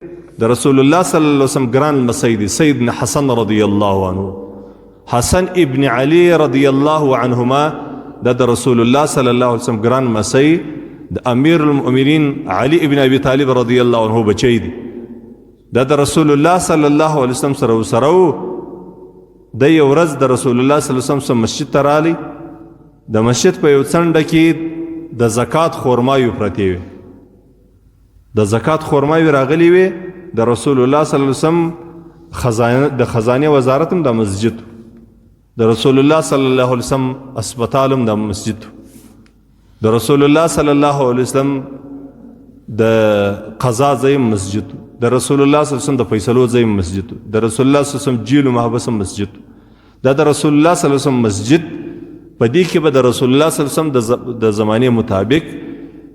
د رسول الله صلی الله علیه وسلم ګران لمسی دی سیدنا حسن رضی الله عنه. حسن ابن علی رضی الله عنهما دا د رسول الله صلی الله علیه وسلم ګران لمسی د امیر المؤمنین علی ابن ابي طالب رضی الله عنه بچی دی. دا د رسول الله صلی الله علیه وسلم سره د یو ورځ د رسول الله صلی الله علیه وسلم مسجد ته رالی. د مسجد په یو څنډه کې د زکات خورمایو پرتې وي. د زکات خورمایو راغلی وي. د رسول الله صلی الله علیه وسلم د خزانه وزارت هم د مسجد، د رسول الله صلی الله علیه وسلم اسپیټال هم د مسجد، د رسول الله صلی الله علیه وسلم د قضا ځای مسجد، د رسول الله صلی الله علیه وسلم د فیصلو ځای مسجد، د رسول الله صلی الله علیه وسلم جیل و محبس مسجد. دا د رسول الله صلی الله علیه وسلم مسجد په دې کې به د رسول الله صلی الله علیه وسلم د زمانه مطابق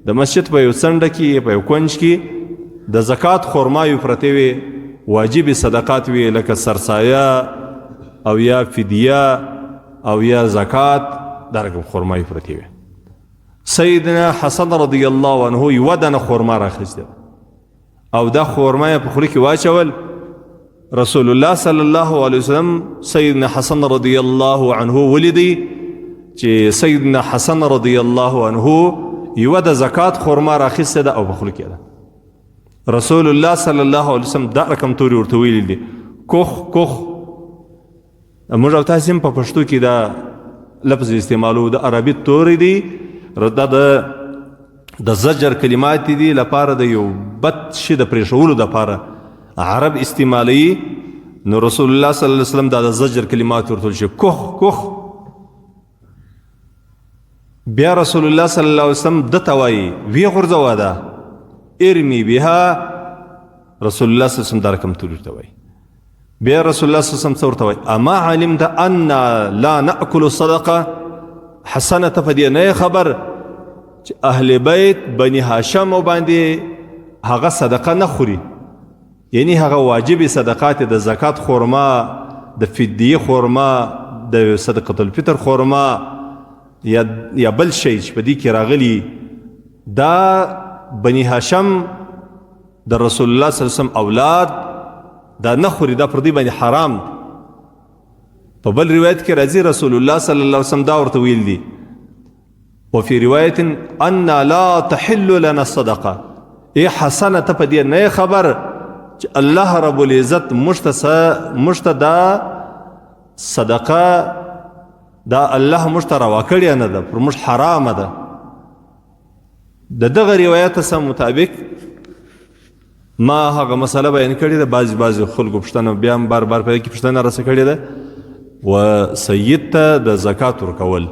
د مسجد په یو څنډه کې په یو کونج کې د زکات خورمایو پرتې وي، واجب صدقات وي لکه سرسایه او یا فدیه او یا زکات، دا رقم خورمایو پرتې وي. سیدنا حسن رضی الله عنه یوه دانه خورما راخیسته او دا خورما یې په خوله کې واچول. رسول الله صلی الله علیه وسلم سیدنا حسن رضی الله عنه ولیدی چې سیدنا حسن رضی الله عنه یوه د زکات خورما راخیسته ده او په خوله کې ده. رسول الله صلی الله علیه وسلم دا رقم توري ورته ویلی دي کوخ کوخ. موږ او تاسې هم په پښتو کې دا لفظ استعمالو، د عربي توري دي، دا د زجر کلمات دي لپاره د یو بد شي د پرېښولو دپاره عرب استعمالوي. نو رسول الله صلی الله علیه وسلم دا د زجر کلمات ورته شي کوخ کوخ. بیا رسول الله صلی الله علیه وسلم دته وایي وی غورځوه ده ارمی بها. رسول الله صلی الله علیه وسلم دا رقم توري ورته وایي. بیا رسول الله صلی الله علیه وسلم څه ورته وایي اما علمت ان لا ناکل الصدقه. حسنه ته په دې نه خبر چې اهل بیت بني هاشم باندې هغه صدقه نه خوري، یعنی هغه واجب صدقات د زکات خورما، د فدیه خورما، د صدقه الفطر خورما یا بل شی چې په دې کې راغلی، دا بني هاشم د رسول الله صلی الله علیه وسلم اولاد دا نه خوري، دا پر دې باندې حرام. په بل روایت کې راځي رسول الله صلی الله علیه وسلم دا ورته ویل دي وفي روایت ان لا تحل لنا الصدقه. ای حسنه ته په دې نه خبر چې الله رب العزت مشته دا صدقه دا الله مشته روا کړې نه ده، پر موږ حرامه ده. د دغه روایت سره مطابق ما هغه مسله بیان کړې ده. بعضې خلکو پوښتنه بیا هم بار بار په دې کې پوښتنه راسه کړې ده و سید ته د زکات ورکول.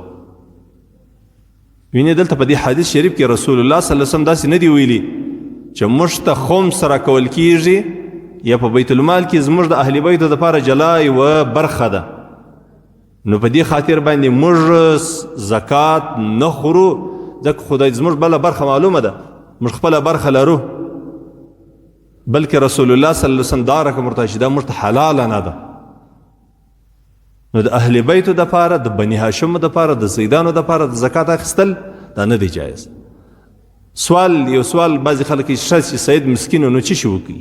وینې دلته په دې حدیث شریف کې رسول الله صلی الله علیه وسلم داسې نه دی ویلي چې موږ ته خمس راکول کیږي یا په بیت المال کې زموږ د اهل بیتو دپاره جلا یوه برخه ده، نو په دې خاطر باندې موږ زکات نه خورو ځکه خدای زموږ بله برخه معلومه ده، موږ خپله برخه لرو. بلکې رسول الله صلی الله علیه وسلم دا رقم ورته چې دا موږ ته حلاله نه ده. نو د اهل بیتو دپاره، د بني هاشم دپاره، د زیدانو دپاره د زکات اخیستل دا نه دی جایز. یو سوال بعضې خلک یې شته چې سید مسکین نو څه شي وکړي؟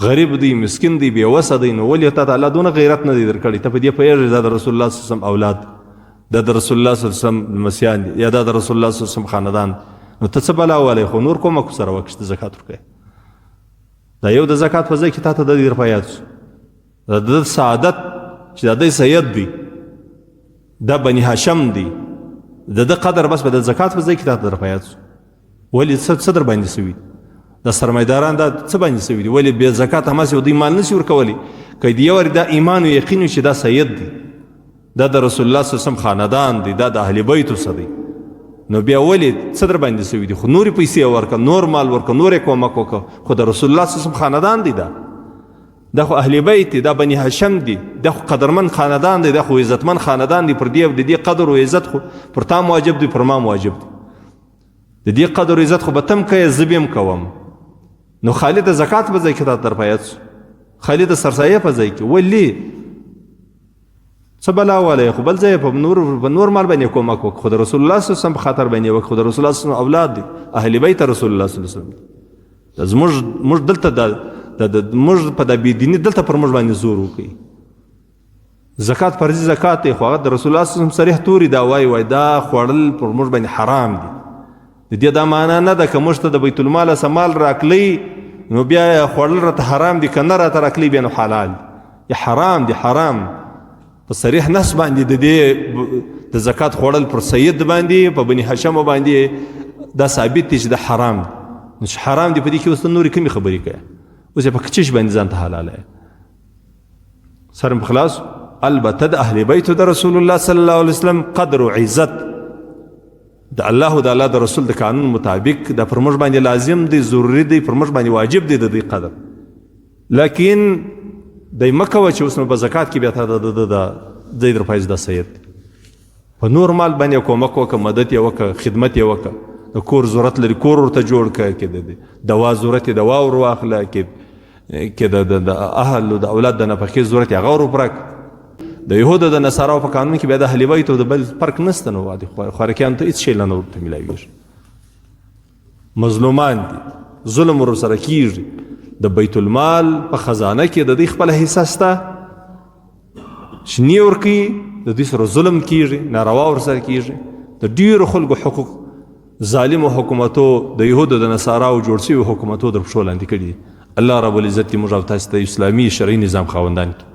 غریب دی، مسکین دی، بېوسه دی، نو ولې تا ته الله دونه غیرت نه دی درکړی؟ ته په دې پوهېږې دا د رسول الله صلی الله علیه وسلم اولاد، دا د رسول الله صلی الله علیه وسلم لمسیان دي، یا دا د رسول الله صلی الله علیه وسلم خاندان، نو ته څه بلا والی؟ خو نور کومک سره وکړه چې ته زکات ورکوې. دا یو د زکات په ځای کې تا ته د دې در په یاد شو دا د سعادت چې دا دی سید دی، دا بني هاشم دی، د ده قدر بس به د زکات په ځای کې تا ته در په یاد شو. ولې څه در باندې سوي دا سرمایداران دا څه باندې سوي دي؟ ولې بې زکات هماسې دوی مال نه شي ورکولی؟ که د یو وارې دا ایمان و یقین چې دا سید دی، دا د رسول الله صلی الله علیه وسلم خاندان دی، دا د اهل بیتو څه دی، نو بیا ولې څه در باندې سوي دي؟ خو نورې پیسې ورکه، نور مال ورکه، نورې کومک وکړه، خو د رسول الله صلی الله علیه وسلم خاندان دی، دا خو اهل بیت دی، دا بني هاشم دی، دا خو قدرمن خاندان دی، دا خو عزتمن خاندان دی. پر دې د دې قدر و عزت خو پر تا واجب دی، پر ما واجب دی. د دې قدر و عزت خو به تم کوې زه به هم کوم. نو خالي د زکات په ځای کې تا در په یاد شو، خالي د سرسایه په ځای کې، ولې څه بلا والی؟ خو بل ځای په نور مال باندې کومک وکړه، خو د رسول الله صلی الله علیه وسلم په خاطر باندې وکړه، خو د رسول الله صلی الله علیه وسلم اولاد دي، اهل بیت رسول الله صلی الله علیه وسلم. موږ دلته موږ په د بېدیني دلته پر موږ باندې زور وکړي. زکات فرضي زکات دی، خو هغه د رسول الله صلی الله علیه وسلم صریح توري دا وایي دا خوړل پر موږ باندې حرام دي. د دې دا معنا نه ده که موږ ته د بیت المال څخه مال راکلی نو بیا خوړل راته حرام دي، که نه راته راکلی بیا نو حلال دي. یا حرام دي، حرام په صریح نص باندې د دې د زکات خوړل پر سید باندې په بني هاشم باندې دا ثابت دي چې دا حرام دي. نو چې حرام دي په دې کې اوس نورې کومې خبرې کوي؟ اوس یې په کچش باندې ځان ته حلاله سر په خلاص. البته د اهل بیت د رسول الله صلی الله علیه وسلم قدر و عزت د الله د الله د رسول د قانون مطابق د پر موږ باندې لازم دی، ضروري دی، پر موږ باندې واجب دی د دې قدر. لیکن دی مکه و چې اوس نو په زکات کې بیا ته د زید رفایز دا سید په نور مال باندې کومک وکړه، مدد یې وکړه، خدمت یې وکړه. د کور ضرورت لري کور ورته جوړ کړه، کې د دوا ضرورت یې دوا ور واخله، کې د اهل د اولاد د نفقې ضرورت یې هغه ور وپوره کړه. د یهودو د نصاراو په قانون کې بیا د اهل بیت او د بل فرق نشته. نو خوارکیانو ته هېڅ شی نه ورته میلاویږي. مظلومان دي، ظلم ورسره کېږي. د بیت المال په خزانه کې د دوی خپله حصه شته چې نه یې ورکوي، د دوی سره ظلم کېږي، ناروا ورسره کېږي. د ډېرو خلکو حقوق ظالمو حکومتو د یهودو د نصاراو جوړ شوي حکومتو در پښو لاندې کړي. الله رب العزت دې موږ او تاسو ته اسلامي شرعي نظام خاوندان کړي.